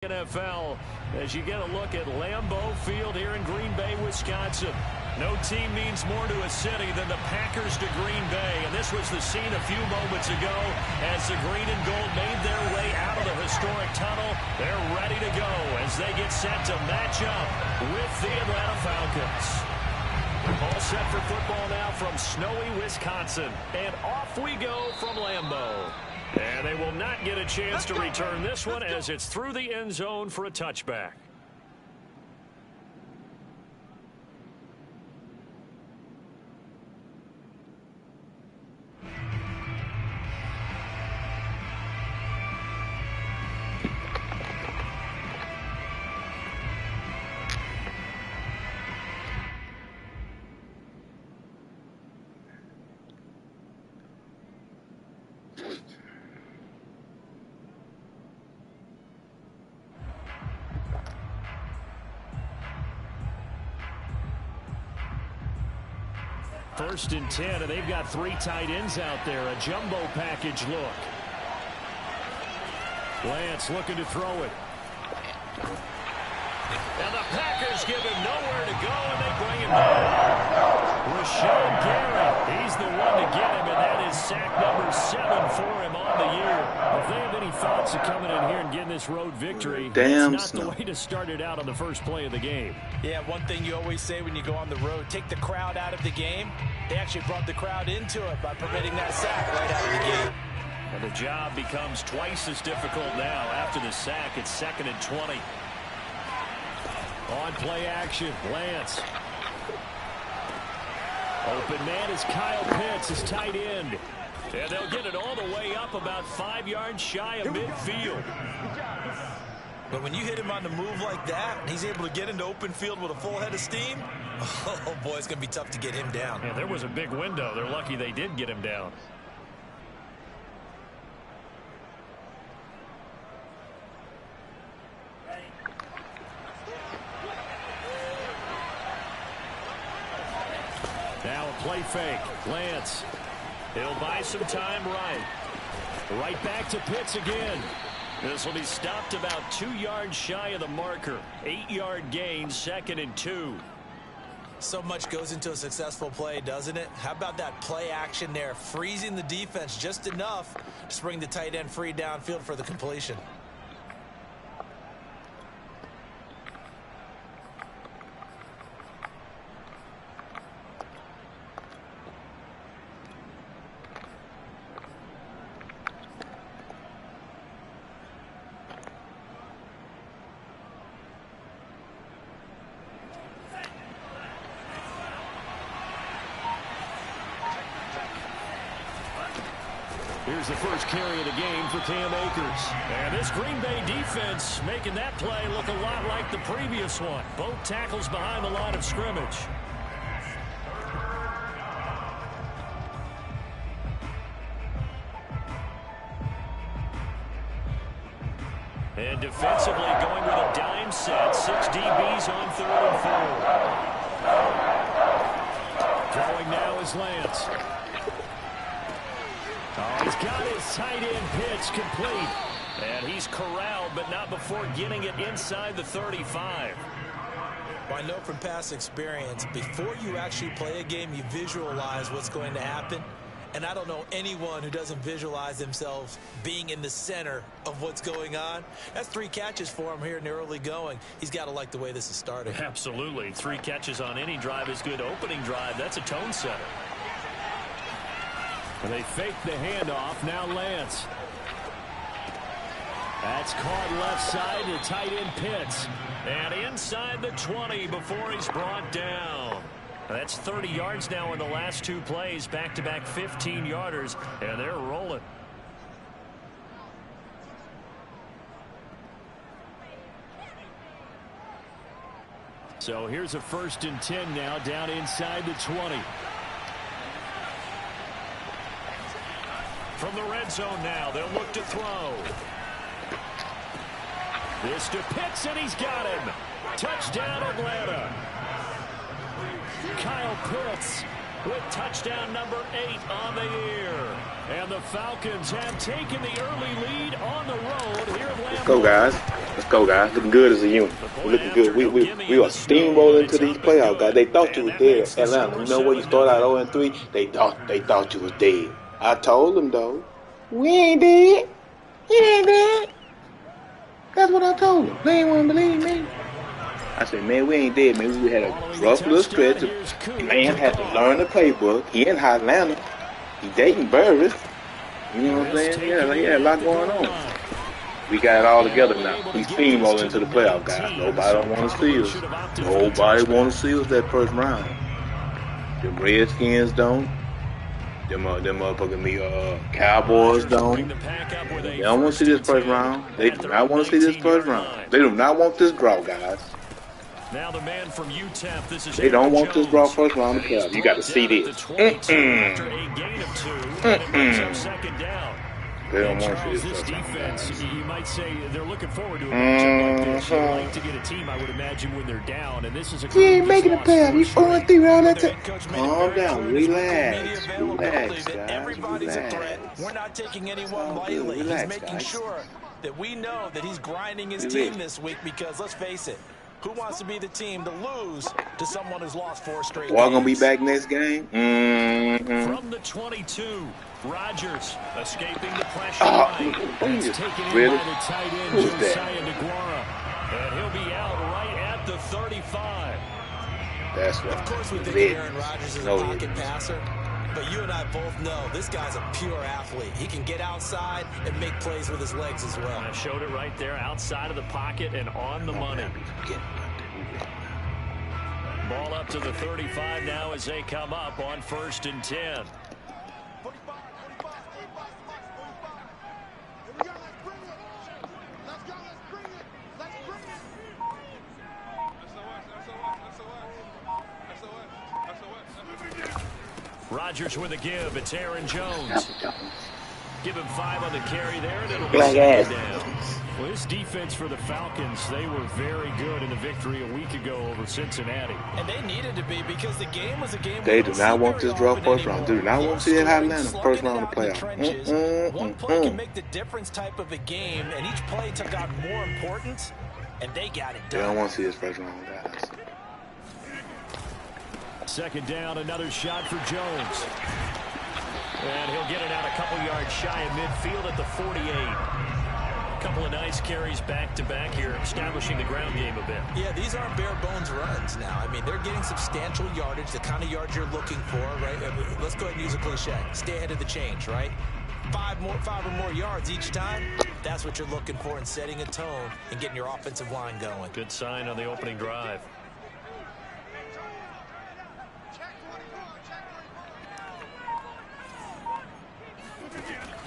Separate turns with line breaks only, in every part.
NFL as you get a look at Lambeau Field here in Green Bay, Wisconsin. No team means more to a city than the Packers to Green Bay, and this was the scene a few moments ago as the green and gold made their way out of the historic tunnel. They're ready to go as they get set to match up with the Atlanta Falcons. All set for football now from snowy Wisconsin, and off we go from Lambeau. And they will not get a chance to return this one as it's through the end zone for a touchback. First and 10, and they've got three tight ends out there. A jumbo package look. Lance looking to throw it. And the Packers give him nowhere to go, and they bring him down. Rashawn Gary, he's the one to get him, and that is sack number 7 for him on the year. If they have any thoughts of coming in here and getting this road victory, it's not the way to start it out on the first play of the game.
Yeah, one thing you always say when you go on the road, take the crowd out of the game. They actually brought the crowd into it by permitting that sack right out of the game.
And the job becomes twice as difficult now. After the sack, it's 2nd and 20. On play action, Lance. Open man is Kyle Pitts, his tight end. And they'll get it all the way up about 5 yards shy of midfield.
But when you hit him on the move like that, and he's able to get into open field with a full head of steam, oh boy, it's going to be tough to get him down.
Yeah, there was a big window. They're lucky they did get him down. Now a play fake. Lance. He'll buy some time right. Right back to Pitts again. This will be stopped about 2 yards shy of the marker. 8-yard gain, 2nd and 2.
So much goes into a successful play, doesn't it? How about that play action there? Freezing the defense just enough to bring the tight end free downfield for the completion.
Here's the first carry of the game for Cam Akers. And this Green Bay defense making that play look a lot like the previous one. Both tackles behind the line of scrimmage. And defensively going with a dime set. 6 DBs on 3rd and 4. Throwing now is Lance. Oh, he's got his tight end pitch complete. And he's corralled, but not before getting it inside the 35.
Well, I know from past experience, before you actually play a game, you visualize what's going to happen. And I don't know anyone who doesn't visualize themselves being in the center of what's going on. That's 3 catches for him here in the early going. He's got to like the way this is starting.
Absolutely. 3 catches on any drive is good. Opening drive, that's a tone setter. And they fake the handoff. Now Lance. That's caught left side to tight end Pitts. And inside the 20 before he's brought down. That's 30 yards now in the last 2 plays. Back-to-back 15-yarders. And they're rolling. So here's a 1st and 10 now down inside the 20. From the red zone now, they'll look to throw. This to Pitts, and he's got him. Touchdown, Atlanta. Kyle Pitts with touchdown number 8 on the year. And the Falcons have taken the early lead on the road here at Lambeau.
Let's go, guys. Let's go, guys. Looking good as a unit. We're looking good. We are steamrolling into these playoffs, guys. They thought you was dead, Atlanta. You know what? You started out 0-3. They thought you was dead. I told them, though. We ain't dead. He ain't dead. That's what I told them. They ain't want to believe me. I said, man, we ain't dead, man. We had a rough little stretch. Man had to learn the playbook. He in Atlanta. He dating Burris. You know what I'm saying? Yeah, he had a lot going on. We got it all together now. We steamrolling into the playoff, guys. Nobody don't want to see us. Nobody want to see us that first round. Them Redskins don't. Them motherfucking Cowboys don't. They don't want to see this first round. They do not want to see this first round. They do not want this draw, guys.
Now the man from UTEP, this is
they don't want this draw first round of the playoffs. You got to see this.
Second down.
They don't want
Charles, this defense, you might say they're looking forward to a matchup like this. You'd like to get a team, I would imagine, when they're down, and this is a
he ain't making a playoff. He's 0-3 round that time. Calm down. Relax. Relax, guys.
Everybody's a threat. We're not taking anyone lightly.
Relax,
he's making
guys.
sure that we know that he's grinding his team this week because, let's face it, who wants to be the team to lose to someone who's lost 4 straight games?
Wall gonna be back next game?
From the 22, Rodgers escaping the pressure. That's taken in by the tight end, Josiah Dagreatguru. And he'll be out right at the 35.
That's what.
Of course, we think Aaron Rodgers is a pocket passer. But you and I both know this guy's a pure athlete. He can get outside and make plays with his legs as well.
I showed it right there, outside of the pocket and on the money. Ball up to the 35 now as they come up on 1st and 10. Rodgers with a give. It's Aaron Jones. Give him 5 on the carry there, and it'll be second down. Well, this defense for the Falcons, they were very good in the victory a week ago over Cincinnati.
And they needed to be because the game was a game.
They do not want this draw first round. They do not want to see it Atlanta first round of the playoff.
One play can make the difference type of a game, and each play got more important, and they got it done.
They don't want to see this first round, guys.
Second down, another shot for Jones. And he'll get it out a couple yards shy of midfield at the 48. A couple of nice carries back-to-back here, establishing the ground game a bit.
Yeah, these aren't bare-bones runs now. I mean, they're getting substantial yardage, the kind of yards you're looking for, right? Let's go ahead and use a cliche. Stay ahead of the change, right? 5 or more yards each time. That's what you're looking for in setting a tone and getting your offensive line going.
Good sign on the opening drive.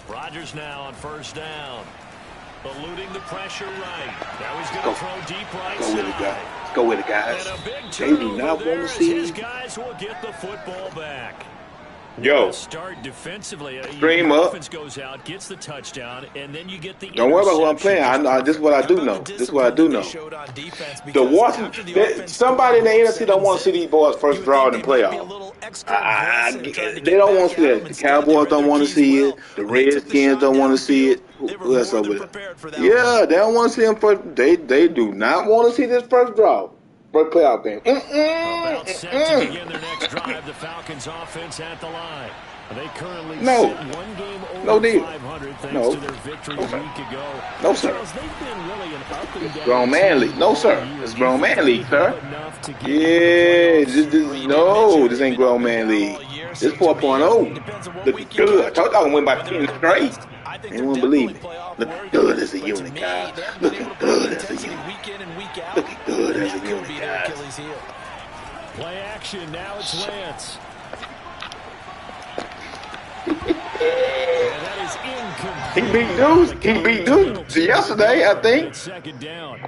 Rodgers now on 1st down. Eluding the pressure right. Now he's going to throw deep right side.
Go with it, guys.
And a big
they do not
turnover
want to see
his guys will get the football back.
Yo,
start defensively.
stream up.
Offense goes out, gets the touchdown, and then you get the.
Don't worry about who I'm playing. This is what I do know. This is what I do know. The Washington, somebody in the NFC don't want to see these boys first draw in the playoffs. They don't want to see it. The Cowboys don't want to see it. The Redskins don't want to see it. Who else over there? Yeah, they don't want to see them first. They do not want to see this first draw. First playoff game.
About set to begin their next drive. The Falcons offense at the line. They currently sit 1 game over 500 thanks to their victory a week ago.
No, sir.
They've been really an up and down.
Grown man league. No, sir. It's grown man league, sir. Yeah, this ain't grown man league. This 4.0. Look good. I told y'all I win by 10 straight. Anyone believe me? Looking good as a unit, guys. Looking good as a unit. Looking good as a unit, guys.
Play action. Now it's Lance. That is incomplete.
He beat Deuce yesterday, I think.
Second down.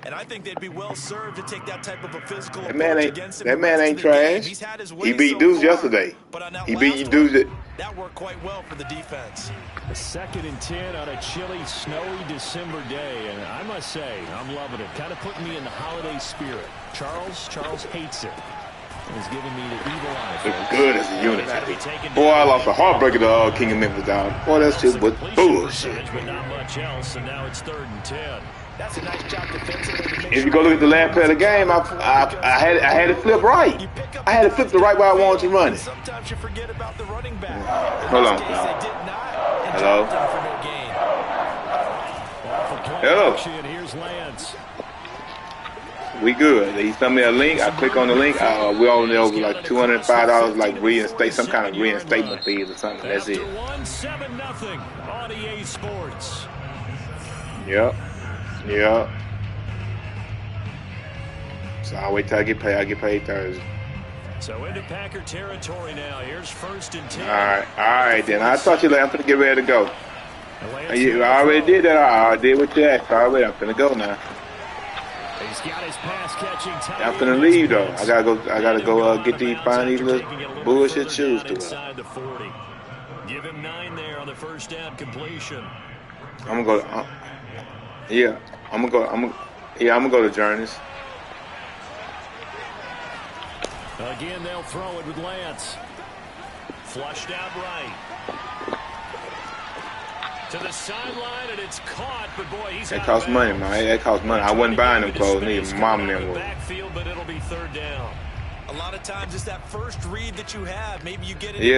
And I think they'd be well served to take that type of a physical
approach against him. That man ain't trash. He beat Deuce yesterday. He beat Deuce.
That worked quite well for the defense.
A 2nd and 10 on a chilly, snowy December day. And I must say, I'm loving it. Kind of putting me in the holiday spirit. Charles hates it. Is giving me the evil eye.
Look good as a unit. Boy, I lost a heartbreaker to King of Memphis down. Boy, that shit was bullshit.
But not much else, and now it's 3rd and 10.
That's a nice job defensively.
If you go look at the last play of the game, I had it flipped right. I had it flipped the right way I wanted to run it.
Sometimes you forget about the running back.
Hold on. Hello. Hello.
Here's Lance.
We good. He sent me a link. I click on the link. We only over like $205, like reinstate some kind of reinstatement fees or something. That's it.
7-0 on EA Sports.
Yep. Yep. So I'll wait till I get paid. I get paid Thursday.
So into Packer territory now. Here's 1st and 10.
All right. Then I'll talk to you later. I'm finna get ready to go. I already did that. I did what you asked already. I'm finna go now.
He's got his pass catching time.
I'm finna leave though. I gotta go get find these little bullshit shoes to wear.
Give him 9 there on the 1st down completion.
I'm gonna go. I'm gonna go to Journeys.
Again, they'll throw it with Lance. Flushed out right. To the sideline, and it's caught, but boy, he's
that costs money, man. That costs money. I wasn't buying them clothes. Neither mom and them were.
Backfield, but it'll be 3rd down.
A lot of times it's that first read that you have. Maybe you get it.
He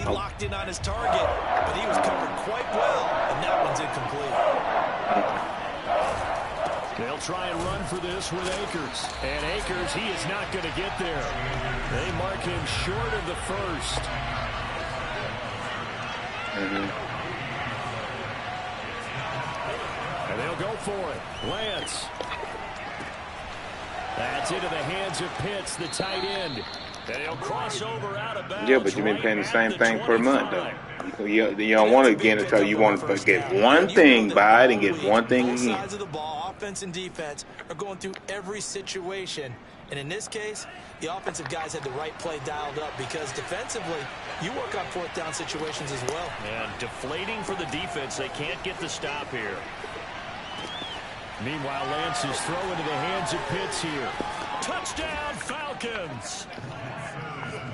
locked in on his target, but he was covered quite well, and that one's incomplete.
They'll try and run for this with Akers. And Akers, he is not going to get there. They mark him short of the 1st. And they'll go for it. Lance. That's into the hands of Pitts, the tight end. And he'll cross over out of bounds.
Yeah, but you've been paying the same thing per month, though. You don't want to again until you want to get one thing, buy it, and get one thing again.
Both sides of the ball, offense and defense, are going through every situation. And in this case, the offensive guys had the right play dialed up because defensively, you work on 4th down situations as well.
And deflating for the defense. They can't get the stop here. Meanwhile, Lance's throw into the hands of Pitts here. Touchdown, Falcons!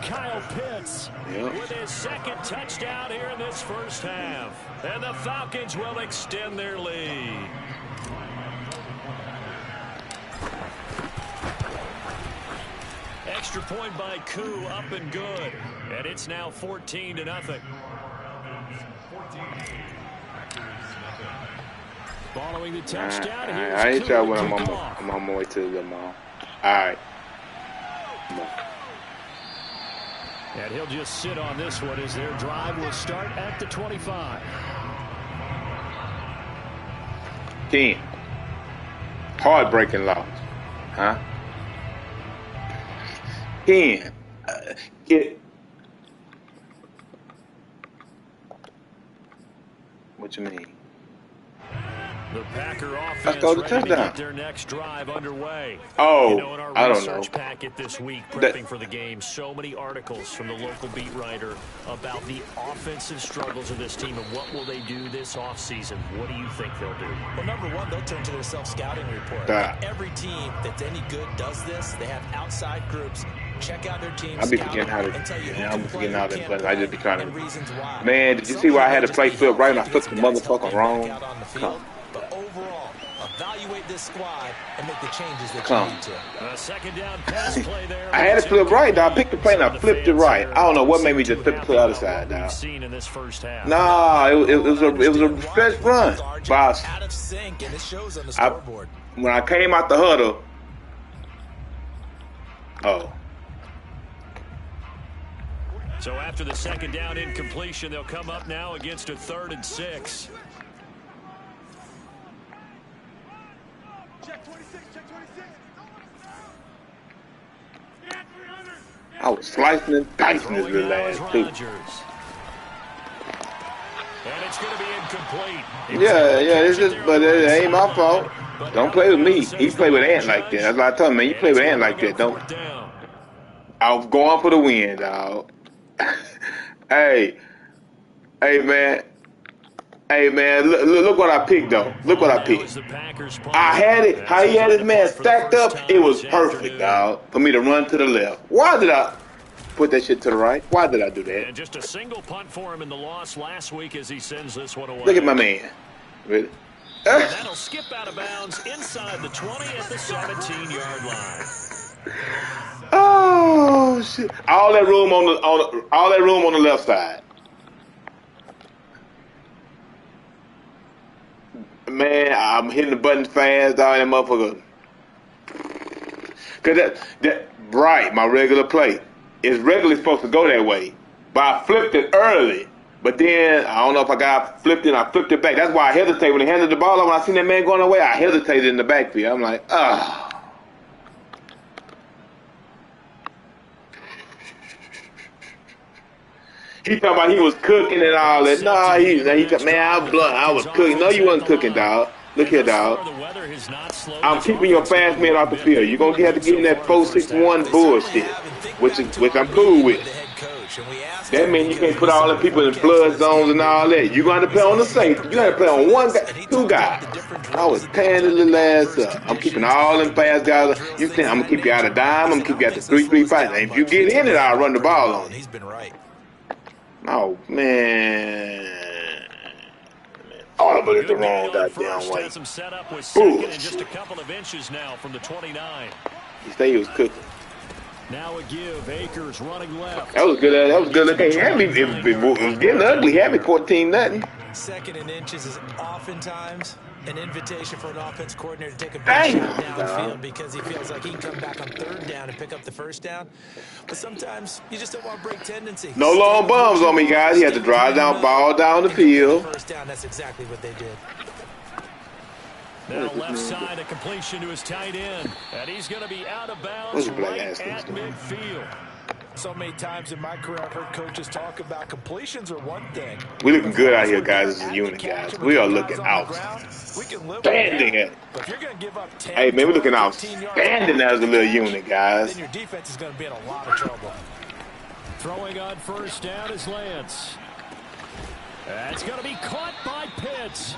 Kyle Pitts with his 2nd touchdown here in this 1st half. And the Falcons will extend their lead. Extra point by Koo, up and good. And it's now 14-0. Following the touchdown,
I ain't y'all when I'm on my way to the mall. All right.
And he'll just sit on this one as their drive will start at the 25.
Ken. Heartbreaking loss. Huh? Ken. Get. What you mean?
The Packer offense
let's go to
ready to
touchdown.
get their next drive underway.
Oh,
in our
I don't know.
research packet this week, prepping for the game, so many articles from the local beat writer about the offensive struggles of this team and what will they do this offseason. What do you think they'll do?
Well, number one, they'll turn to their self-scouting report. Every team that's any good does this. They have outside groups. Check out their team.
I'll be forgetting how to. I'm forgetting how to play. I just be trying to. Man, did you see why I had to play flip right and I flipped the motherfucker wrong? Come.
But overall, evaluate this squad and make the changes that
Come.
you need to.
Second down pass play there.
I had to flip right, dog. I picked the play and I flipped it right. I don't know what made me just flip it to the other side, dog. Nah, it was a stretch run, boss. When I came out the huddle. Oh.
So after the second down incompletion, they'll come up now against a 3rd and 6.
I was slicing and dicing this little ass too.
And it's going to be incomplete.
Yeah, but it ain't my fault. Don't play with me. He play with Ant like that. That's what I told him, man. You play with Ant like that, don't. I was going for the win, dog. Hey, man. Hey, man, look what I picked, though. Look what I picked. I had it. How he had his man stacked up, it was perfect, dog, for me to run to the left. Why did I put that shit to the right? Why did I do that?
And just a single punt for him in the loss last week as he sends this one away.
Look at my man. Really?
And that'll skip out of bounds inside the 20 at the 17-yard line.
Oh shit! All that room on the left side. Man, I'm hitting the buttons fast, dog, that motherfucker. Cause that right, my regular play is regularly supposed to go that way, but I flipped it early. But then I don't know if I got flipped it. I flipped it back. That's why I hesitated when he handed the ball off. When I seen that man going away, I hesitated in the backfield. I'm like, ah. He talking about he was cooking and all that. Nah, he man, I was cooking. No, you wasn't cooking, dog. Look here, dog. I'm keeping your fast man off the field. You're gonna have to get in that 4-6-1 bullshit, which I'm cool with. That means you can't put all the people in flood zones and all that. You're gonna have to play on the safety. You gotta play on one guy, two guys. I was tearing the little ass up. I'm keeping all them fast guys. You think I'm gonna keep you out of dime? I'm gonna keep you out the 3-3-5. And if you get in it, I'll run the ball on you.
He's been right.
Oh,
man. Oh, but it's the wrong goddamn way.
Ooh. Just a couple of inches now from the 29.
He said he was cooking.
Now a give. Akers running left.
That was good. That was good looking. It was getting ugly. He had me 14-0.
Second and inches is oftentimes an invitation for an offense coordinator to take a big shot downfield because he feels like he can come back on third down and pick up the first down. But sometimes you just don't want to break tendency.
No long bums on me, guys. He had to drive down, ball down the field.
First down, that's exactly what they did.
Now left side, a completion to his tight end. And he's going to be out of bounds right at midfield.
So many times in my career, I've heard coaches talk about completions are one thing.
We're looking good out here, guys, as a unit, guys. We are looking outstanding at it. Hey, man, we're looking outstanding as a little unit, guys.
Then your defense is going to be in a lot of trouble.
Throwing on first down is Lance. That's going to be caught by Pitts.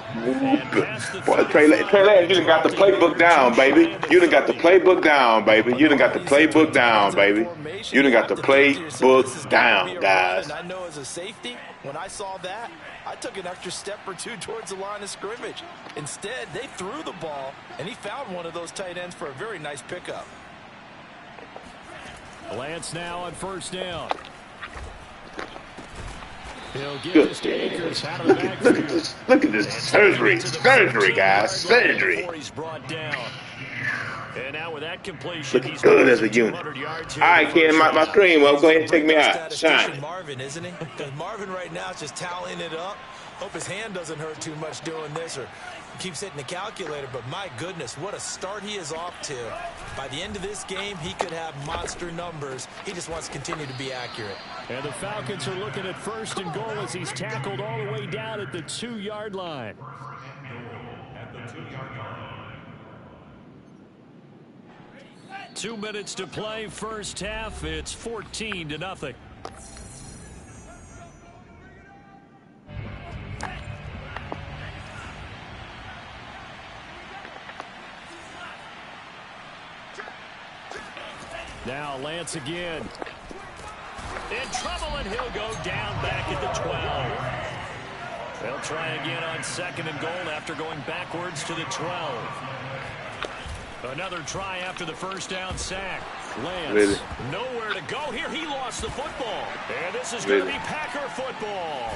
Boy, Trey Lance, you done got the playbook down, baby. You done got the playbook down, baby. You done got the playbook down, baby. You done got the playbook down, guys.
I know as a safety, when I saw that, I took an extra step or two towards the line of scrimmage. Instead, they threw the ball, and he found one of those tight ends for a very nice pickup.
Lance now on first down. He'll get this to Akers out of the backfield.
Look at this surgery, guys, surgery.
And now with that completion,
looking good as a unit. All right, Ken, my screen. Well, go ahead and take me out. Shine.
Marvin, isn't he? Because Marvin right now is just toweling it up. Hope his hand doesn't hurt too much doing this or keeps hitting the calculator. But my goodness, what a start he is off to. By the end of this game, he could have monster numbers. He just wants to continue to be accurate.
And the Falcons are looking at first and goal as he's tackled all the way down at the 2-yard line. At the 2-yard line. 2 minutes to play, first half. It's 14-0. Now Lance again. In trouble, and he'll go down back at the 12. They'll try again on second and goal after going backwards to the 12. Another try after the first down sack. Lance, nowhere to go here. He lost the football. And this is going to be Packer football.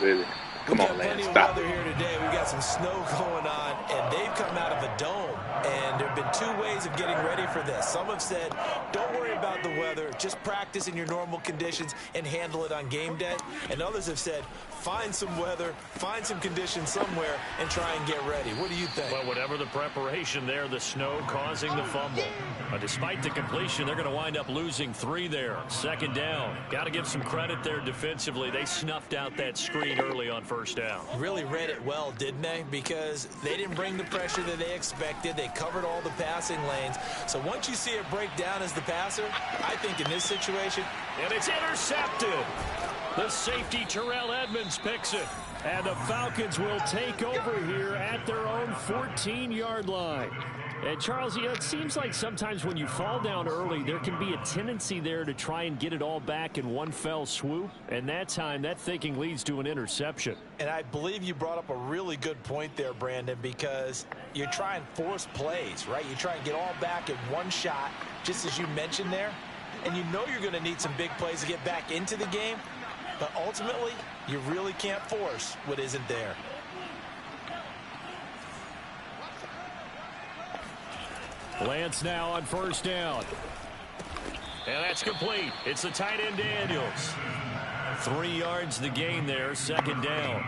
Really? Come on, Lance, stop.
Here today. We got some snow going on, and they've come out of a dome. And there have been two ways of getting ready for this. Some have said, don't worry about the weather. Just practice in your normal conditions and handle it on game day. And others have said, find some weather, find some conditions somewhere, and try and get ready. What do you think?
Well, whatever the preparation there, the snow causing the fumble. Despite the completion, they're going to wind up losing 3 there. Second down. Got to give some credit there defensively. They snuffed out that screen early on first down.
Really read it well, didn't they? Because they didn't bring the pressure that they expected. They covered all the passing lanes. So once you see it break down as the passer, I think in this situation.
And it's intercepted. The safety, Terrell Edmonds, picks it. And the Falcons will take over here at their own 14-yard line. And, Charles, it seems like sometimes when you fall down early, there can be a tendency there to try and get it all back in one fell swoop. And that time, that thinking leads to an interception.
And I believe you brought up a really good point there, Brandon, because you're trying to force plays, right? You try and get all back in one shot, just as you mentioned there. And you know you're going to need some big plays to get back into the game. But ultimately, you really can't force what isn't there.
Lance now on first down. And that's complete. It's the tight end Daniels. 3 yards the gain there, second down.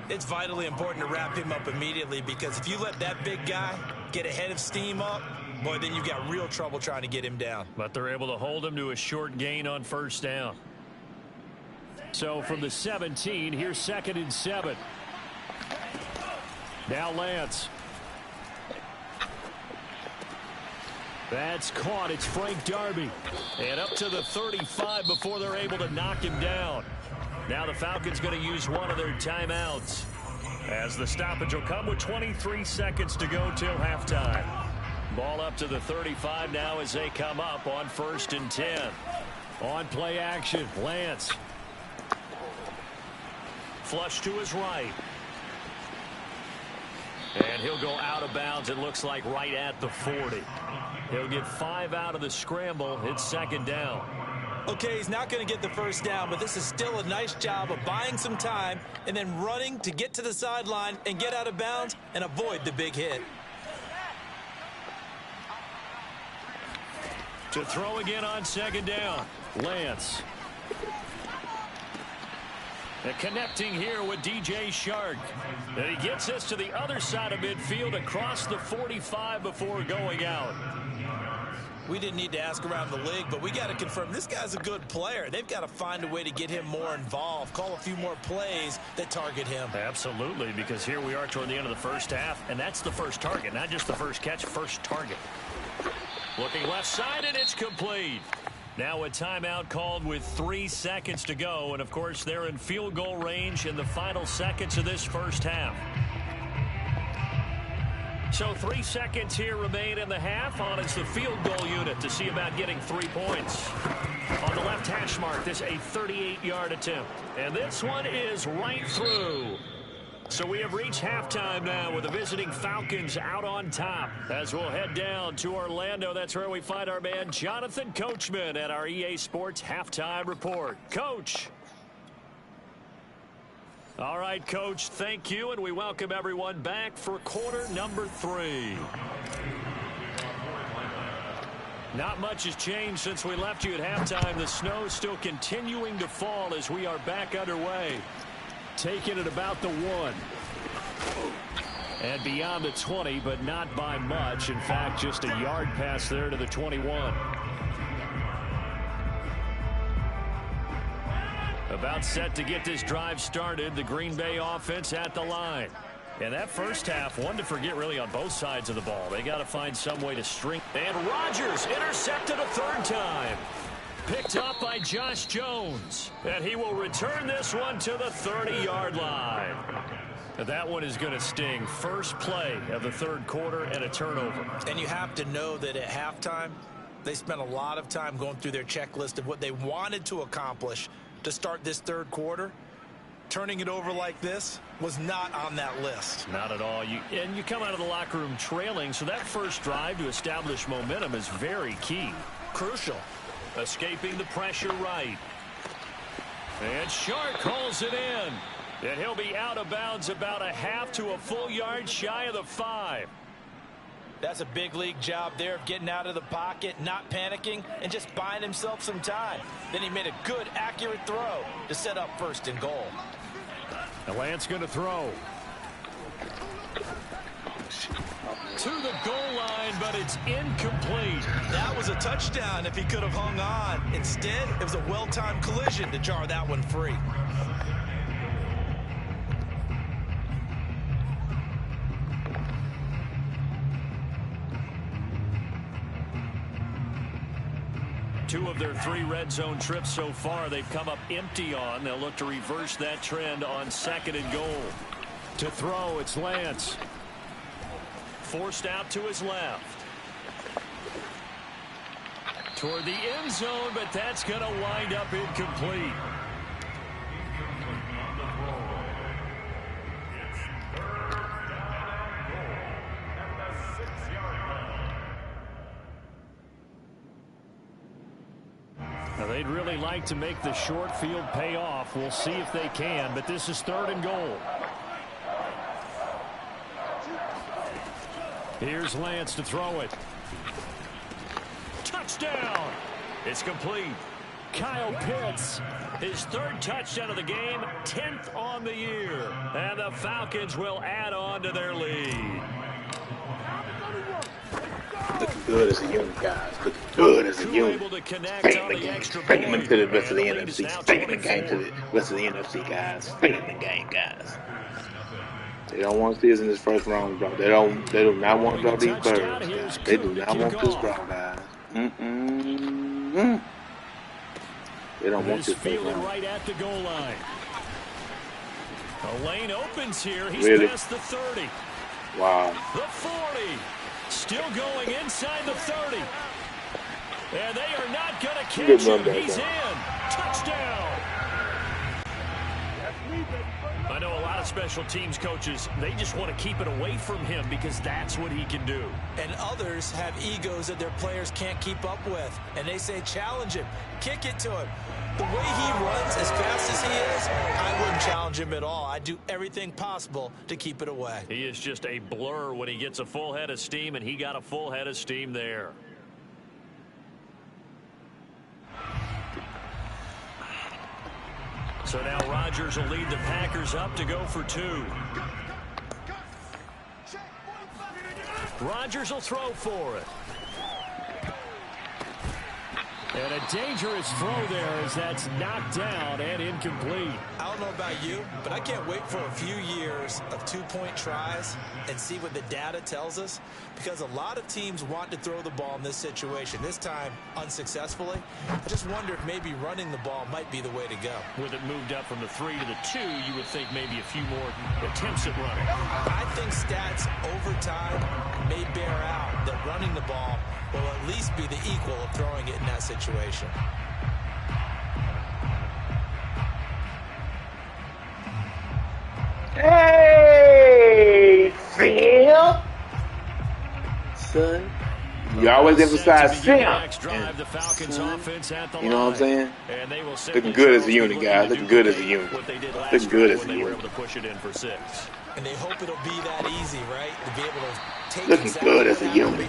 It's vitally important to wrap him up immediately, because if you let that big guy get ahead of steam up, boy, then you've got real trouble trying to get him down.
But they're able to hold him to a short gain on first down. So from the 17, here's 2nd and 7. Now Lance. That's caught. It's Frank Darby. And up to the 35 before they're able to knock him down. Now the Falcons going to use one of their timeouts, as the stoppage will come with 23 seconds to go till halftime. Ball up to the 35 now as they come up on 1st and 10. On play action, Lance. Flush to his right. And he'll go out of bounds, it looks like right at the 40. He'll get 5 out of the scramble. It's 2nd down.
Okay, he's not going to get the first down, but this is still a nice job of buying some time and then running to get to the sideline and get out of bounds and avoid the big hit.
To throw again on 2nd down, Lance. And connecting here with DJ Shark. And he gets us to the other side of midfield across the 45 before going out.
We didn't need to ask around the league, but we got to confirm this guy's a good player. They've got to find a way to get him more involved, call a few more plays that target him.
Absolutely, because here we are toward the end of the first half, and that's the first target, not just the first catch, first target. Looking left side, and it's complete. Now a timeout called with 3 seconds to go, and of course they're in field goal range in the final seconds of this first half. So 3 seconds here remain in the half. On it's the field goal unit to see about getting 3 points. On the left hash mark, this a 38-yard attempt. And this one is right through. So we have reached halftime now with the visiting Falcons out on top. As we'll head down to Orlando, that's where we find our man Jonathan Coachman at our EA Sports Halftime Report. Coach. All right, Coach, thank you, and we welcome everyone back for quarter number 3. Not much has changed since we left you at halftime. The snow still continuing to fall as we are back underway. Taking it about the 1. And beyond the 20, but not by much. In fact, just a yard pass there to the 21. About set to get this drive started. The Green Bay offense at the line. And that first half, one to forget really on both sides of the ball. They got to find some way to string. And Rodgers intercepted a 3rd time. Picked up by Josh Jones. And he will return this one to the 30-yard line. And that one is going to sting. First play of the 3rd quarter and a turnover.
And you have to know that at halftime, they spent a lot of time going through their checklist of what they wanted to accomplish to start this 3rd quarter. Turning it over like this was not on that list.
Not at all. And you come out of the locker room trailing, so that first drive to establish momentum is very key.
Crucial.
Escaping the pressure right. And Shark calls it in. And he'll be out of bounds about a half to a full yard shy of the 5.
That's a big league job there of getting out of the pocket, not panicking, and just buying himself some time. Then he made a good, accurate throw to set up 1st and goal.
And Lance going to throw. To the goal line, but it's incomplete.
That was a touchdown if he could have hung on. Instead, it was a well-timed collision to jar that one free.
2 of their 3 red zone trips so far, they've come up empty on. They'll look to reverse that trend on 2nd and goal. To throw, it's Lance. Forced out to his left. Toward the end zone, but that's going to wind up incomplete. Now, they'd really like to make the short field pay off. We'll see if they can, but this is 3rd and goal. Here's Lance to throw it. Touchdown! It's complete. Kyle Pitts, his 3rd touchdown of the game, 10th on the year. And the Falcons will add on to their lead.
Looking good as a unit, guys. Looking good as a unit. Taking the game. Taking them to the rest of the NFC. Taking the game to the rest of the NFC, guys. Taking the game, guys. They don't want this in this first round, bro. They do not want to drop these birds, guys. They do not want this drop, guys. They don't want this first round.
Right at the goal line. A lane opens here. He's past the 30.
Wow.
The 40. Still going inside the 30. And they are not going to catch him. He's in. Touchdown. I know a lot of special teams coaches, they just want to keep it away from him because that's what he can do.
And others have egos that their players can't keep up with. And they say, challenge him. Kick it to him. The way he runs as fast as he is, I wouldn't challenge him at all. I'd do everything possible to keep it away.
He is just a blur when he gets a full head of steam, and he got a full head of steam there. So now Rodgers will lead the Packers up to go for 2. Rodgers will throw for it. And a dangerous throw there as that's knocked down and incomplete.
I don't know about you, but I can't wait for a few years of 2-point tries and see what the data tells us, because a lot of teams want to throw the ball in this situation, this time unsuccessfully. I just wonder if maybe running the ball might be the way to go.
With it moved up from the 3 to the 2, you would think maybe a few more attempts at running.
I think stats over time may bear out that running the ball will at least be the equal of throwing it in that situation.
Hey, Phil. Son. You always emphasize Phil. You know what I'm saying? Looking good as a unit, guys. Looking good as a unit. Looking good as a unit.
And they hope it'll be that easy, right? To be able to take
looking good as a unit.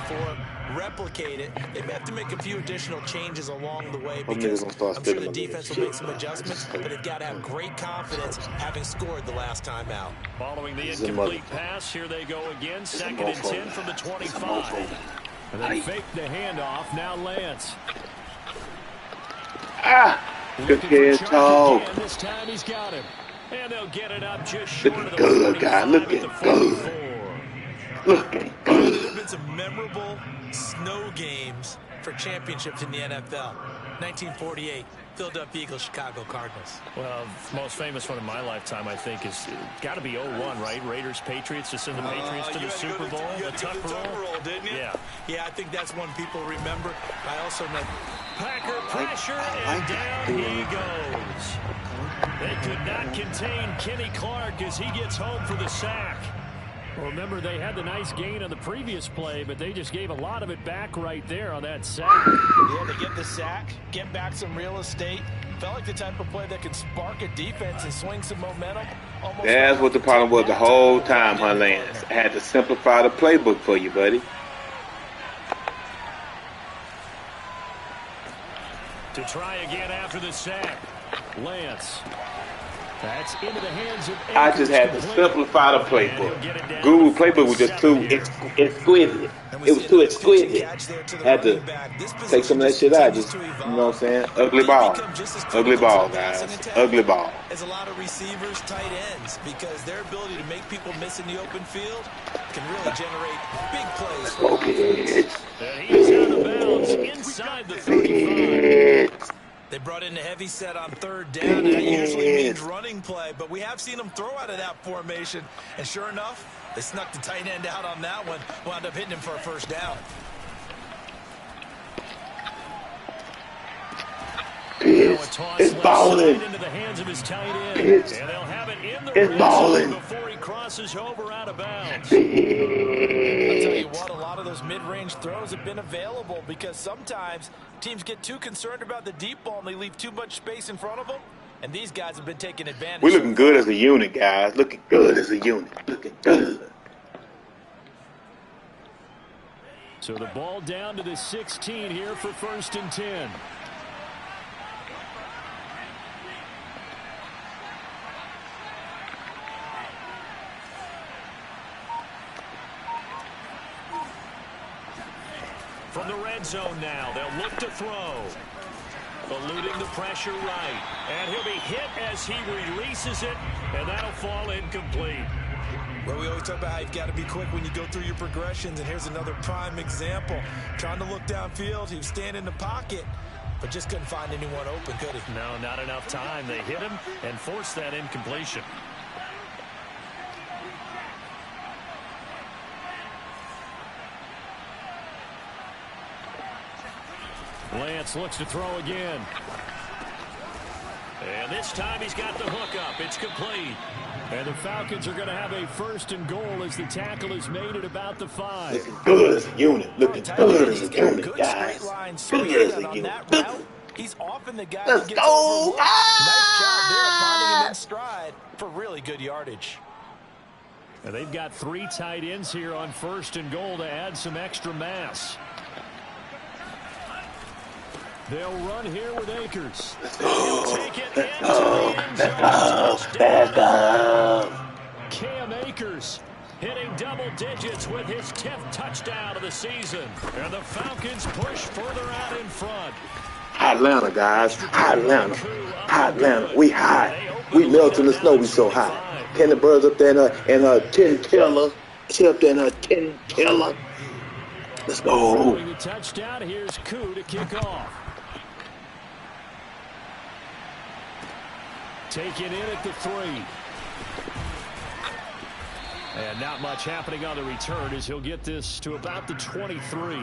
Replicate it. They may have to make a few additional changes along the way because I'm sure the defense will make some adjustments, but they've got to have great confidence having scored the last time out.
Following the incomplete pass, here they go again. 2nd and 10 from the 25. And then fake the handoff. Now Lance.
Good kid, talk.
This time he's got him. And they'll get it up just short of the
good, guy. Looking good. Looking good.
There have been some memorable snow games for championships in the NFL. 1948, Philadelphia Eagles, Chicago Cardinals.
Well, most famous one in my lifetime, I think, is got to be 01, right? Raiders, Patriots, to send the Patriots to the Super Bowl.
You had to go to the Tucker Roll, didn't you? Yeah, I think that's one people remember. I also know
Packer pressure, and down he goes. They could not contain Kenny Clark as he gets home for the sack. Well, remember, they had the nice gain on the previous play, but they just gave a lot of it back right there on that sack.
Yeah, they get the sack, get back some real estate. Felt like the type of play that can spark a defense and swing some momentum.
That's what the problem was the whole time, huh, Lance? I had to simplify the playbook for you, buddy.
To try again after the sack, Lance. That's into the hands of
I just had to simplify the playbook. Guru playbook was just too exquisite. It was too exquisite. Had to take some of that shit out. Just, you know what I'm saying? Ugly ball. Ugly ball, guys. Ugly ball.
As a lot of receivers, tight ends, because their ability to make people miss in the open field can really generate big plays.
Okay.
And he's out of bounds He's inside the 35.
They brought in a heavy set on third down, and that usually means running play, but we have seen them throw out of that formation, and sure enough, they snuck the tight end out on that one, wound up hitting him for a first down.
It's balling.
Into the hands of his tight end.
It's
and they'll have it in the red
balling.
zone before he crosses over out of bounds.
I'll tell you what, a lot of those mid-range throws have been available because sometimes teams get too concerned about the deep ball and they leave too much space in front of them, and these guys have been taking advantage.
We're looking good as a unit, guys. Looking good as a unit. Looking good.
So the ball down to the 16 here for 1st and 10. From the red zone now, they'll look to throw. Eluding the pressure right. And he'll be hit as he releases it, and that'll fall incomplete.
Well, we always talk about how you've got to be quick when you go through your progressions, and here's another prime example. Trying to look downfield, he was standing in the pocket, but just couldn't find anyone open, could he?
No, not enough time. They hit him and forced that incompletion. Lance looks to throw again. And this time he's got the hook up. It's complete. And the Falcons are going to have a 1st and goal as the tackle is made at about the 5.
Looking good as a unit. Looking good as a unit, guys. Good as a unit.
He's often the guy
Let's
that gets
go.
overlooked. Nice job there finding him in stride for really good yardage.
And they've got 3 tight ends here on 1st and goal to add some extra mass. They'll run here with Akers. He'll take it into the end zone. Touchdown. Cam Akers hitting double digits with his 10th touchdown of the season. And the Falcons push further out in front.
Hot Atlanta, guys. Hot Atlanta. Hot Atlanta. We hot. We melt in the snow. We so hot. Kenny Burns up there in a 10 killer. She up there in a 10 killer. Let's go.
Throwing the touchdown. Here's Koo to kick off. Taken in at the 3. And not much happening on the return as he'll get this to about the 23.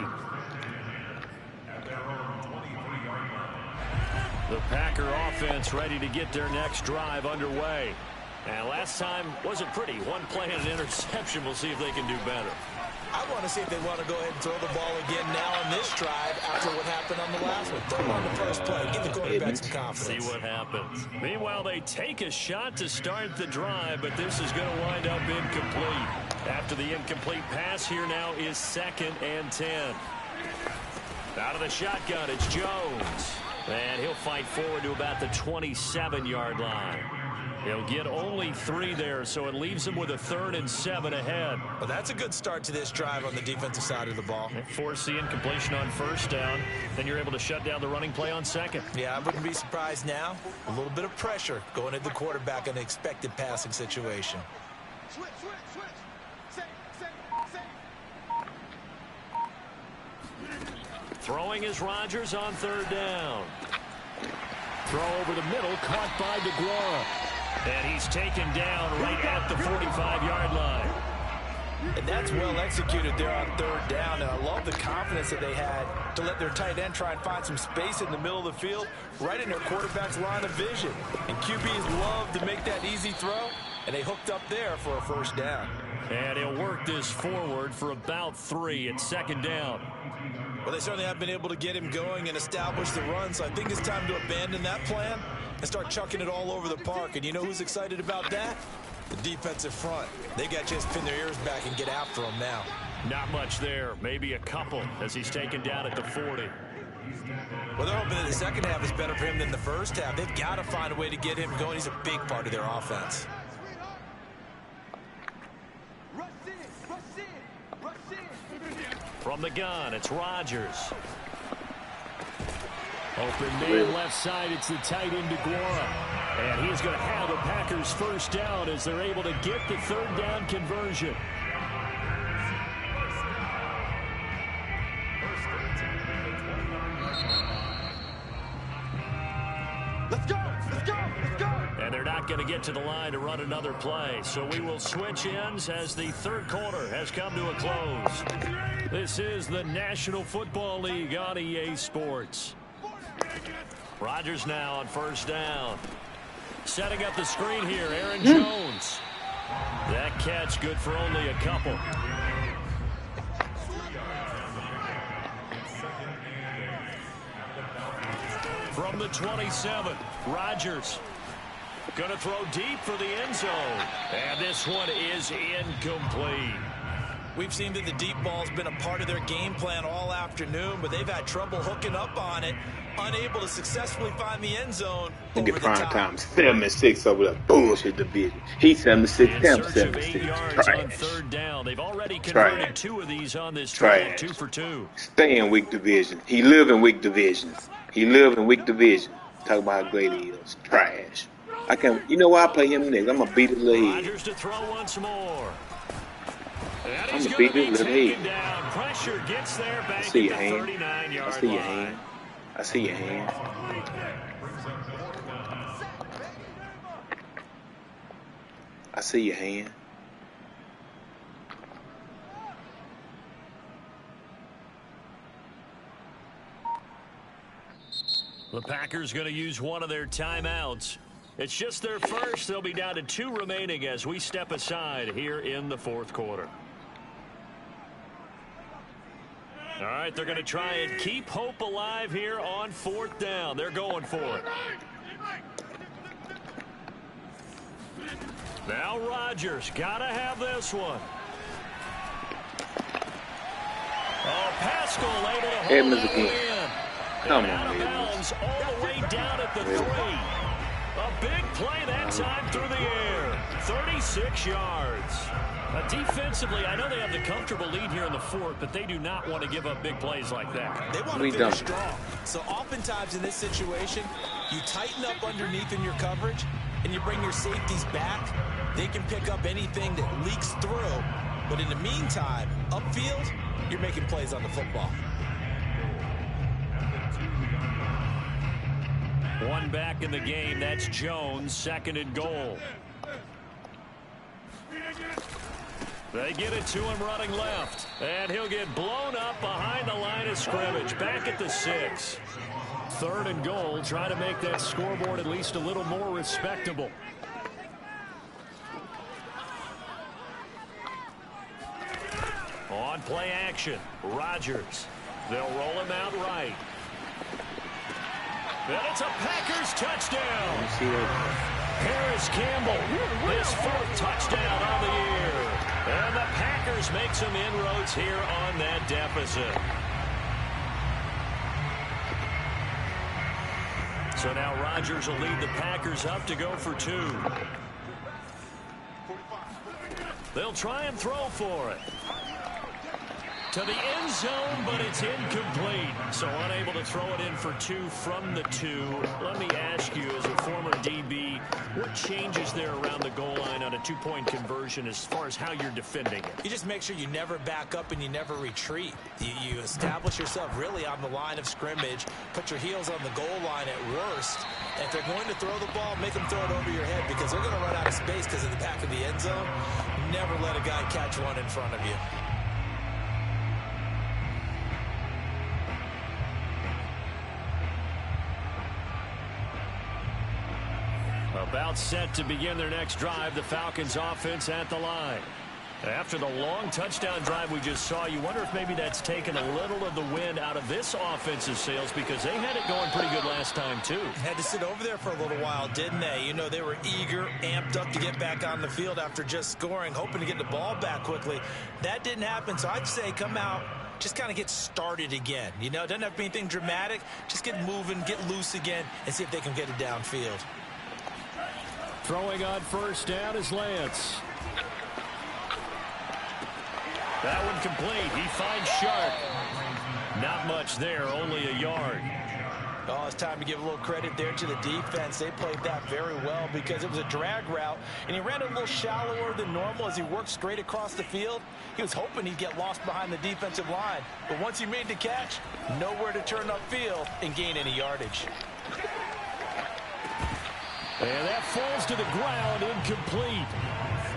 The Packer offense ready to get their next drive underway. And last time wasn't pretty. One play and an interception. We'll see if they can do better.
I want to see if they want to go ahead and throw the ball again now on this drive after what happened on the last one. Throw them on the first play. Give the quarterback some confidence.
See what happens. Meanwhile, they take a shot to start the drive, but this is going to wind up incomplete. After the incomplete pass, here now is 2nd and 10. Out of the shotgun, it's Jones. And he'll fight forward to about the 27-yard line. He'll get only 3 there, so it leaves him with a 3rd and 7 ahead.
Well, that's a good start to this drive on the defensive side of the ball.
Force the incompletion on 1st down. Then you're able to shut down the running play on 2nd.
Yeah, I wouldn't be surprised now. A little bit of pressure going at the quarterback in an expected passing situation. Switch.
Throwing is Rodgers on 3rd down. Throw over the middle, caught by Dagreatguru. And he's taken down right at the 45-yard line.
And that's well executed there on 3rd down. And I love the confidence that they had to let their tight end try and find some space in the middle of the field, right in their quarterback's line of vision. And QBs love to make that easy throw, and they hooked up there for a 1st down.
And he'll work this forward for about 3 at 2nd down.
Well, they certainly have been able to get him going and establish the run, so I think it's time to abandon that plan and start chucking it all over the park. And you know who's excited about that? The defensive front. They got to just pin their ears back and get after him now.
Not much there. Maybe a couple as he's taken down at the 40.
Well, they're hoping that the second half is better for him than the first half. They've got to find a way to get him going. He's a big part of their offense.
From the gun, it's Rodgers. Open man left side, it's the tight end Dagreatguru. And he's going to have the Packers 1st down as they're able to get the 3rd down conversion. And they're not going to get to the line to run another play. So we will switch ends as the third quarter has come to a close. This is the National Football League on EA Sports. Rodgers now on first down. Setting up the screen here, Aaron Jones. That catch good for only a couple. From the 27, Rodgers going to throw deep for the end zone. And this one is incomplete.
We've seen that the deep ball's been a part of their game plan all afternoon, but they've had trouble hooking up on it, unable to successfully find the end zone.
Look at prime time, 7-6 over the bullshit division. He's 7-6, them 7-6.
Yards on third down. They've already converted 2 of these on this drive, 2 for 2.
Stay in weak division. He live in weak divisions. He live in weak division. Talk about how great he is. Trash. I can. You know why I play him next? I'm gonna beat his little head.
Rodgers to throw once more.
I'm gonna beat his little head.
Pressure gets there. Back
I see your
at the
hand.
39-yard
I see your
line.
hand. I see your hand. I see your hand.
The Packers going to use one of their timeouts. It's just their first. They'll be down to 2 remaining as we step aside here in the fourth quarter. All right, they're going to try and keep hope alive here on fourth down. They're going for it. Now Rodgers got to have this one. Oh, Pascal able to hold
Edmonds
that
again.
one in.
Come
And
on,
out of
Edmonds.
bounds all the way down at the 3. A big play that time through the air. 36 yards. Defensively, I know they have the comfortable lead here in the fourth, but they do not want to give up big plays like that.
They want to finish strong. So oftentimes in this situation, you tighten up underneath in your coverage, and you bring your safeties back. They can pick up anything that leaks through. But in the meantime, upfield, you're making plays on the football.
One back in the game. That's Jones, second and goal. They get it to him running left. And he'll get blown up behind the line of scrimmage. Back at the 6. Third and goal. Try to make that scoreboard at least a little more respectable. On play action. Rodgers. They'll roll him out right. And it's a Packers touchdown. Harris Campbell, his 4th touchdown on the year. And the Packers make some inroads here on that deficit. So now Rodgers will lead the Packers up to go for 2. They'll try and throw for it. To the end zone, but it's incomplete. So unable to throw it in for 2 from the 2. Let me ask you, as a former DB, what changes there around the goal line on a 2-point conversion as far as how you're defending it?
You just make sure you never back up and you never retreat. You establish yourself really on the line of scrimmage, put your heels on the goal line at worst. And if they're going to throw the ball, make them throw it over your head because they're going to run out of space because of the back of the end zone. Never let a guy catch one in front of you.
About set to begin their next drive, the Falcons offense at the line. After the long touchdown drive we just saw, you wonder if maybe that's taken a little of the wind out of this offensive sails because they had it going pretty good last time too.
Had to sit over there for a little while, didn't they? You know, they were eager, amped up to get back on the field after just scoring, hoping to get the ball back quickly. That didn't happen, so I'd say come out, just kind of get started again. You know, it doesn't have to be anything dramatic. Just get moving, get loose again, and see if they can get it downfield.
Throwing on first down is Lance. That one complete. He finds Sharp. Not much there, only a yard.
Oh, it's time to give a little credit there to the defense. They played that very well because it was a drag route, and he ran a little shallower than normal as he worked straight across the field. He was hoping he'd get lost behind the defensive line, but once he made the catch, nowhere to turn upfield and gain any yardage.
And that falls to the ground, incomplete.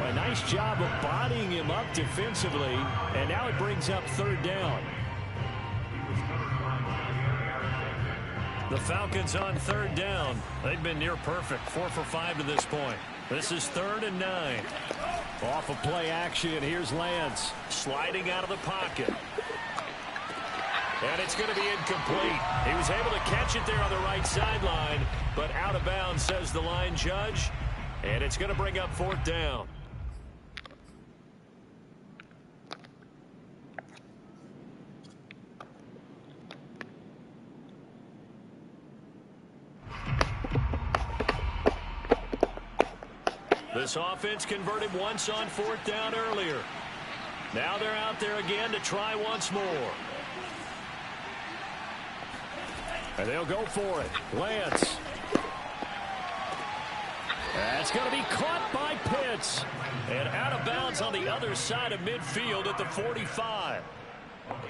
A nice job of bodying him up defensively, and now it brings up third down. The Falcons on third down. They've been near perfect, 4 for 5 to this point. This is 3rd and 9. Off of play action, here's Lance sliding out of the pocket. And it's going to be incomplete. He was able to catch it there on the right sideline, but out of bounds, says the line judge. And it's going to bring up 4th down. This offense converted once on 4th down earlier. Now they're out there again to try once more. And they'll go for it. Lance. That's going to be caught by Pitts. And out of bounds on the other side of midfield at the 45.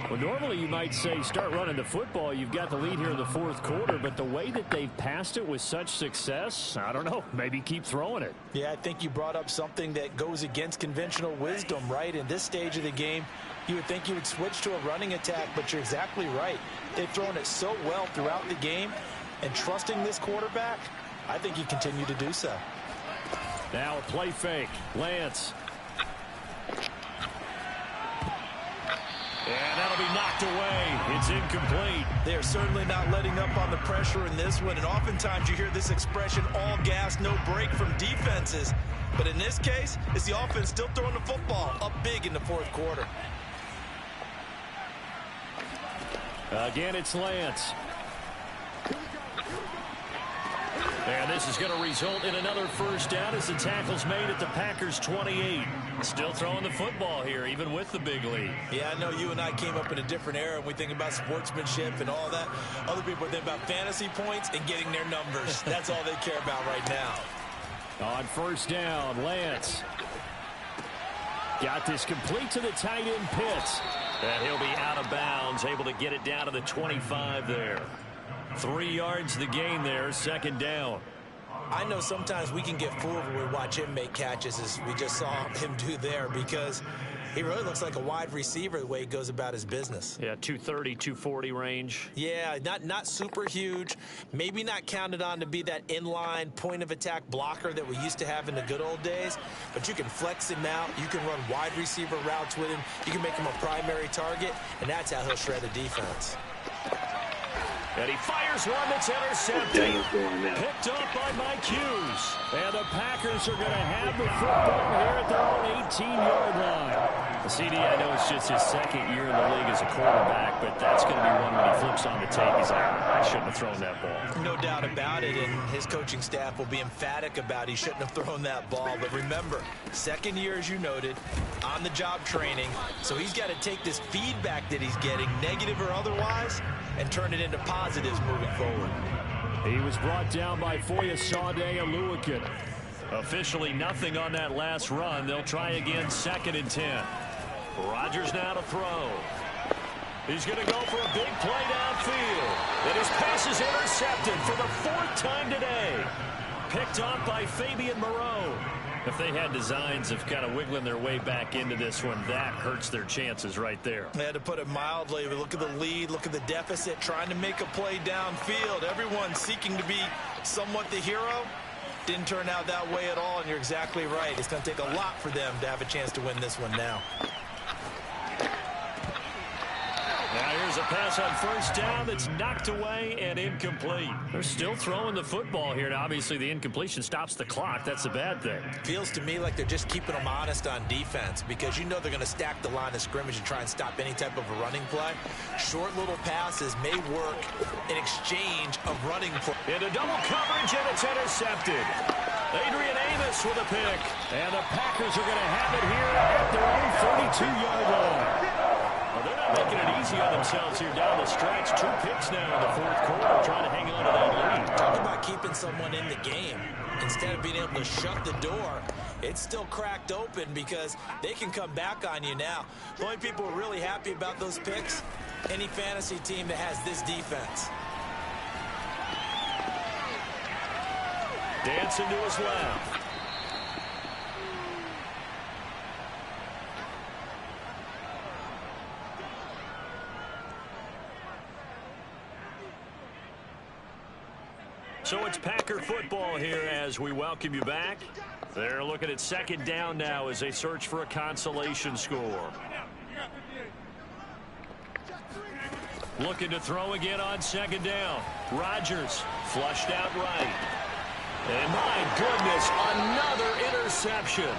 Well, normally you might say start running the football. You've got the lead here in the 4th quarter, but the way that they've passed it with such success, I don't know, maybe keep throwing it.
Yeah, I think you brought up something that goes against conventional wisdom, right? In this stage of the game, you would think you would switch to a running attack, but you're exactly right. They've thrown it so well throughout the game, and trusting this quarterback, I think you continue to do so.
Now a play fake. Lance. And that'll be knocked away. It's incomplete.
They're certainly not letting up on the pressure in this one. And oftentimes you hear this expression, all gas, no break from defenses. But in this case, it's the offense still throwing the football up big in the 4th quarter.
Again, it's Lance. And this is going to result in another first down as the tackle's made at the Packers' 28. Still throwing the football here, even with the big lead.
Yeah, I know you and I came up in a different era, and we think about sportsmanship and all that. Other people think about fantasy points and getting their numbers. That's all they care about right now.
On first down, Lance. Got this complete to the tight end, Pitts. And he'll be out of bounds, able to get it down to the 25 there. 3 yards the gain there, 2nd down.
I know sometimes we can get fooled when we watch him make catches, as we just saw him do there, because he really looks like a wide receiver the way he goes about his business.
Yeah, 230, 240 range.
Yeah, not super huge. Maybe not counted on to be that inline point-of-attack blocker that we used to have in the good old days, but you can flex him out. You can run wide receiver routes with him. You can make him a primary target, and that's how he'll shred a defense.
And he fires one that's intercepted. Picked up by Mike Hughes. And the Packers are going to have the football here at their own 18-yard line. CD, I know it's just his 2nd year in the league as a quarterback, but that's going to be one when he flips on the tape. He's like, I shouldn't have thrown that ball.
No doubt about it, and his coaching staff will be emphatic about he shouldn't have thrown that ball. But remember, 2nd year, as you noted, on-the-job training. So he's got to take this feedback that he's getting, negative or otherwise, and turn it into positives moving forward.
He was brought down by Foya Sade and Lewican. Officially nothing on that last run. They'll try again, 2nd and 10. Rodgers now to throw. He's going to go for a big play downfield. And his pass is intercepted for the 4th time today. Picked off by Fabian Moreau. If they had designs of kind of wiggling their way back into this one, that hurts their chances right there.
They had to put it mildly. Look at the lead, look at the deficit, trying to make a play downfield. Everyone seeking to be somewhat the hero. Didn't turn out that way at all, and you're exactly right. It's going to take a lot for them to have a chance to win this one now.
Now here's a pass on first down that's knocked away and incomplete. They're still throwing the football here, and obviously the incompletion stops the clock. That's a bad thing.
Feels to me like they're just keeping them honest on defense, because you know they're going to stack the line of scrimmage and try and stop any type of a running play. Short little passes may work in exchange of running play.
Into double coverage, and it's intercepted. Adrian Amos with a pick. And the Packers are going to have it here at their own 32-yard line. Well, they're not making it easy on themselves here down the stretch. 2 picks now in the 4th quarter, trying to hang on to that lead.
Talk about keeping someone in the game. Instead of being able to shut the door, it's still cracked open because they can come back on you now. The only people who are really happy about those picks, any fantasy team that has this defense.
Dancing to his left. So it's Packer football here as we welcome you back. They're looking at second down now as they search for a consolation score. Looking to throw again on second down. Rodgers flushed out right. And my goodness, another interception.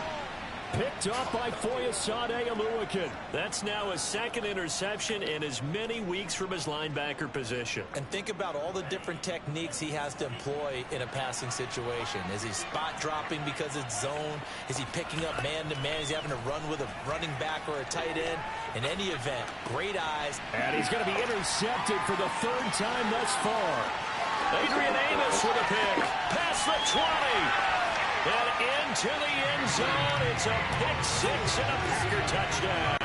Picked up by Foyesade Oluwakin. That's now his second interception in as many weeks from his linebacker position.
And think about all the different techniques he has to employ in a passing situation. Is he spot dropping because it's zone? Is he picking up man-to-man? Is he having to run with a running back or a tight end? In any event, great eyes.
And he's going to be intercepted for the third time thus far. Adrian Amos with a pick. Past the 20. And into the end zone. It's a pick six and a Packer touchdown.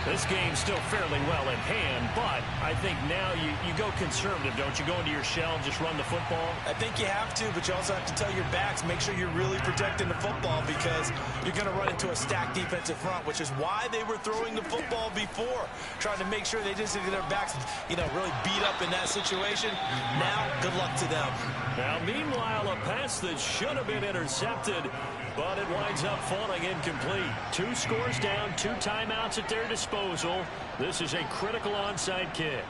This game's still fairly well in hand, but I think now you go conservative, don't you? Go into your shell and just run the football?
I think you have to, but you also have to tell your backs, make sure you're really protecting the football because you're going to run into a stacked defensive front, which is why they were throwing the football before, trying to make sure they just get their backs, really beat up in that situation. Now, good luck to them.
Now, meanwhile, a pass that should have been intercepted, but it winds up falling incomplete. 2 scores down, 2 timeouts at their disposal. This is a critical onside kick.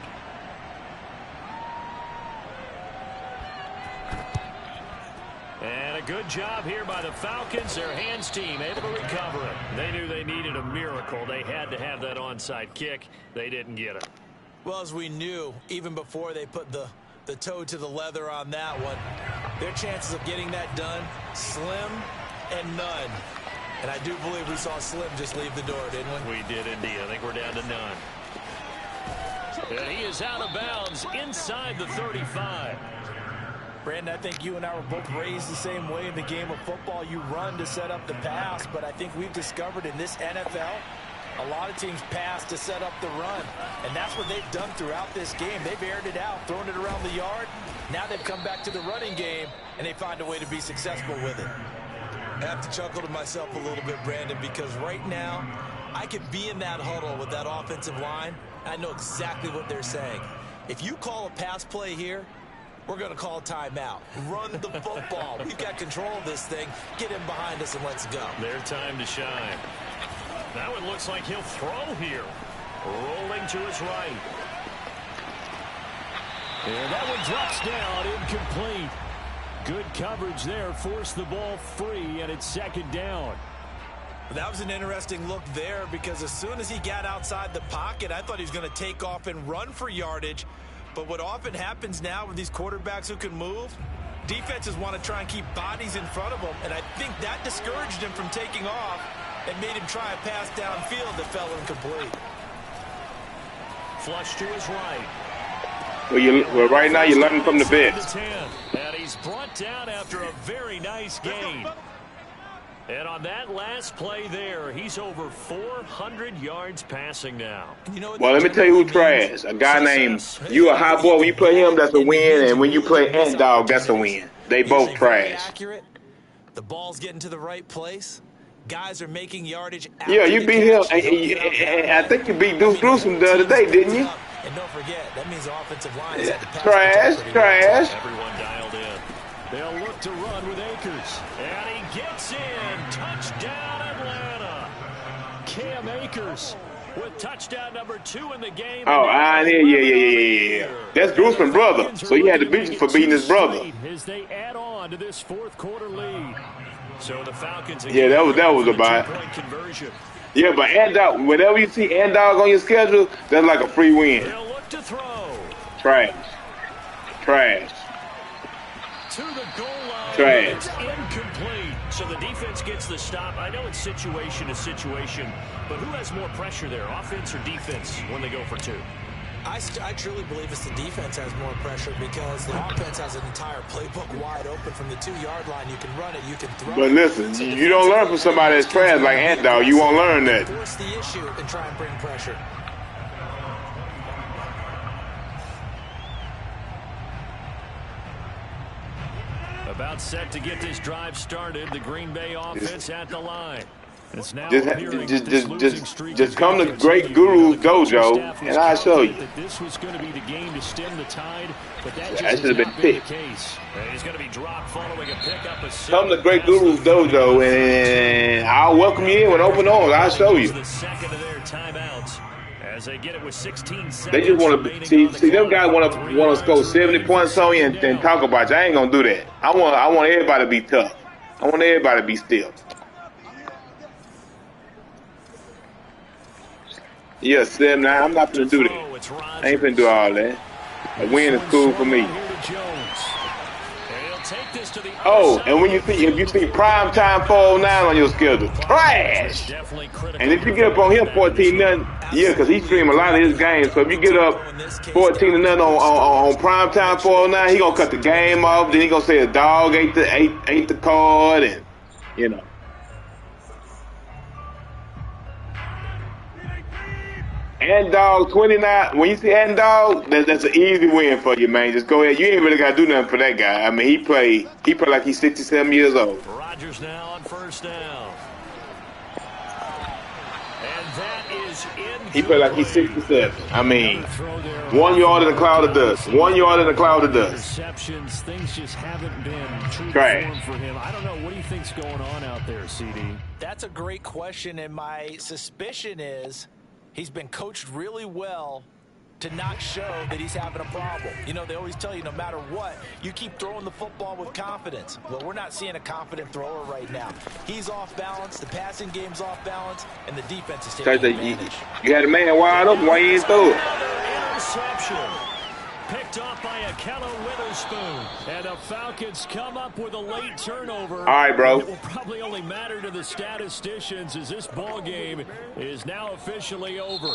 And a good job here by the Falcons. Their hands team able to recover it. They knew they needed a miracle. They had to have that onside kick. They didn't get it.
Well, as we knew, even before they put the toe to the leather on that one, their chances of getting that done, slim and none. And I do believe we saw Slim just leave the door, didn't we?
We did indeed. I think we're down to none. And he is out of bounds inside the 35.
Brandon, I think you and I were both raised the same way in the game of football. You run to set up the pass, but I think we've discovered in this NFL, a lot of teams pass to set up the run. And that's what they've done throughout this game. They've aired it out, thrown it around the yard. Now they've come back to the running game, and they find a way to be successful with it. I have to chuckle to myself a little bit, Brandon, because right now I could be in that huddle with that offensive line. I know exactly what they're saying. If you call a pass play here, we're going to call timeout. Run the football. We've got control of this thing. Get him behind us and let's go.
Their time to shine. Now it looks like he'll throw here. Rolling to his right. And that one drops down, incomplete. Good coverage there, forced the ball free, and it's second down.
That was an interesting look there because as soon as he got outside the pocket, I thought he was going to take off and run for yardage. But what often happens now with these quarterbacks who can move, defenses want to try and keep bodies in front of them, and I think that discouraged him from taking off and made him try a pass downfield that fell incomplete.
Flush to his right.
Well, right now you're learning from the best.
And he's brought down after a very nice gain. And on that last play there, he's over 400 yards passing now.
Well, let me tell you who trash. A guy named, you a high boy, when you play him, that's a win. And when you play Ant Dog, that's a win. They both trash.
Accurate. The ball's getting to the right place. Guys are making yardage.
Yeah, you beat him. And I think you beat Deuce Gruesome the other day, didn't you?
And don't forget, that means the offensive line is at the pass.
Trash.
Everyone dialed in. They'll look to run with Akers. And he gets in. Touchdown, Atlanta. Cam Akers with touchdown number 2 in the game.
Oh, yeah. That's Gruesome brother. So he had to beat you for beating his brother.
As they add on to this fourth quarter lead. So the Falcons.
Yeah, that was about. Yeah, but Ant-Dog, whenever you see Ant-Dog on your schedule, that's like a free win.
They'll look to throw.
Trash.
To the goal line.
Trash.
It's incomplete. So the defense gets the stop. I know it's situation to situation, but who has more pressure there, offense or defense, when they go for 2?
I truly believe it's the defense has more pressure because the offense has an entire playbook wide open from the 2-yard line. You can run it, you can throw it.
But listen, you don't learn from somebody that's trash like Ant Dog. You won't learn that.
Force the issue and try and bring pressure.
About set to get this drive started. The Green Bay offense at the line. It's now
Just come to Great Guru's dojo, and I'll show you.
This was going to be the game to stem the tide, but that
That
should
have been picked.
the case. He's going to be dropped following a pickup.
Come to Great Guru's dojo, and I'll welcome you in with open arms. I'll show you.
The second of their timeouts as they get it with 16 seconds.
They just want to see them guys want to score 70 points on you and talk about you. I ain't gonna do that. I want everybody to be tough. I want everybody to be stiff. Yeah, 7-9. I'm not gonna do that. I ain't finna do all that. A win is cool for me. Oh, and if you see prime time 409 on your schedule, trash. And if you get up on him 14-0, yeah, because he stream a lot of his games. So if you get up 14-0 on prime time 409, he gonna cut the game off. Then he gonna say a dog ate the card, and you know. And dog 29. When you see and dog, that's an easy win for you, man. Just go ahead. You ain't really gotta do nothing for that guy. I mean, he play like he's 67 years old.
Rodgers now on first down. And that is in.
He play like he's 67. I mean, 1 yard in a cloud of dust. 1 yard in a cloud of dust.
Receptions, things just haven't been true
Trash
for him. I don't know. What do you think's going on out there, CD?
That's a great question, and my suspicion is he's been coached really well to not show that he's having a problem. You know, they always tell you no matter what, you keep throwing the football with confidence. Well, we're not seeing a confident thrower right now. He's off balance, the passing game's off balance, and the defense is taking advantage.
You had a man wide open, why you ain't throw it?
Interception. Picked off by Akello Witherspoon. And the Falcons come up with a late turnover.
All right, bro.
It will probably only matter to the statisticians as this ball game is now officially over.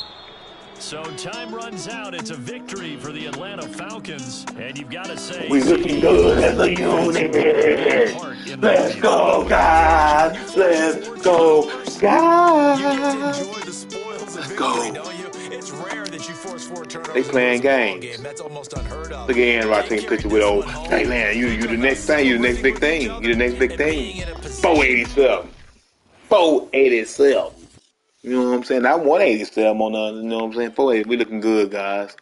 So time runs out. It's a victory for the Atlanta Falcons. And you've got to say,
we looking good as a unit. Let's go, guys. Let's go, guys. Let's go.
It's rare that you force 4 turnovers.
They playing games.
That's almost unheard of.
Look at Aaron Rodgers taking a picture with old. Hey man, you the next thing. You the next big thing. You the next big thing. 487. 487. You know what I'm saying? Not 187 on the. You know what I'm saying? 480. We looking good, guys.